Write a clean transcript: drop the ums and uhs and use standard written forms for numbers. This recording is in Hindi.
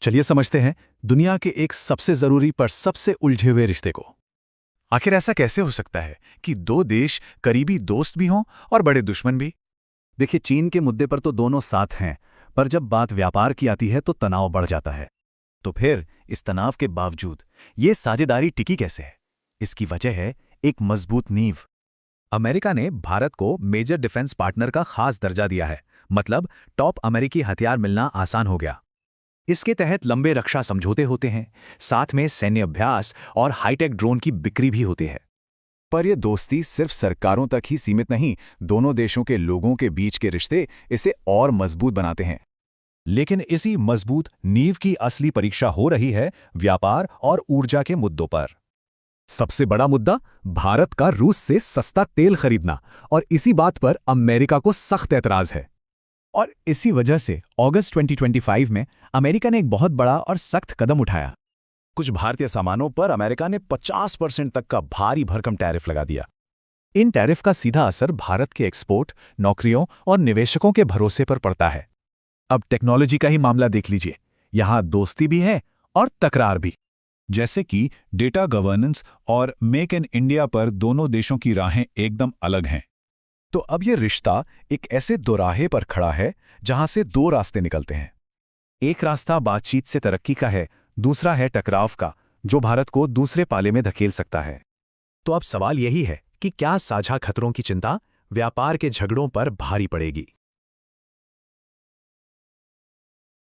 चलिए समझते हैं दुनिया के एक सबसे जरूरी पर सबसे उलझे हुए रिश्ते को। आखिर ऐसा कैसे हो सकता है कि दो देश करीबी दोस्त भी हों और बड़े दुश्मन भी? देखिए, चीन के मुद्दे पर तो दोनों साथ हैं, पर जब बात व्यापार की आती है तो तनाव बढ़ जाता है। तो फिर इस तनाव के बावजूद ये साझेदारी टिकी कैसे है? इसकी वजह है एक मजबूत नींव। अमेरिका ने भारत को मेजर डिफेंस पार्टनर का खास दर्जा दिया है, मतलब टॉप अमेरिकी हथियार मिलना आसान हो गया। इसके तहत लंबे रक्षा समझौते होते हैं, साथ में सैन्य अभ्यास और हाईटेक ड्रोन की बिक्री भी होती है। पर यह दोस्ती सिर्फ सरकारों तक ही सीमित नहीं, दोनों देशों के लोगों के बीच के रिश्ते इसे और मजबूत बनाते हैं। लेकिन इसी मजबूत नींव की असली परीक्षा हो रही है व्यापार और ऊर्जा के मुद्दों पर। सबसे बड़ा मुद्दा भारत का रूस से सस्ता तेल खरीदना, और इसी बात पर अमेरिका को सख्त ऐतराज है। और इसी वजह से अगस्त 2025 में अमेरिका ने एक बहुत बड़ा और सख्त कदम उठाया। कुछ भारतीय सामानों पर अमेरिका ने 50% तक का भारी भरकम टैरिफ लगा दिया। इन टैरिफ का सीधा असर भारत के एक्सपोर्ट, नौकरियों और निवेशकों के भरोसे पर पड़ता है। अब टेक्नोलॉजी का ही मामला देख लीजिए, यहां दोस्ती भी है और तकरार भी। जैसे कि डेटा गवर्नेंस और मेक इन इंडिया पर दोनों देशों की राहें एकदम अलग हैं। तो अब यह रिश्ता एक ऐसे दोराहे पर खड़ा है जहां से दो रास्ते निकलते हैं। एक रास्ता बातचीत से तरक्की का है, दूसरा है टकराव का, जो भारत को दूसरे पाले में धकेल सकता है। तो अब सवाल यही है कि क्या साझा खतरों की चिंता व्यापार के झगड़ों पर भारी पड़ेगी?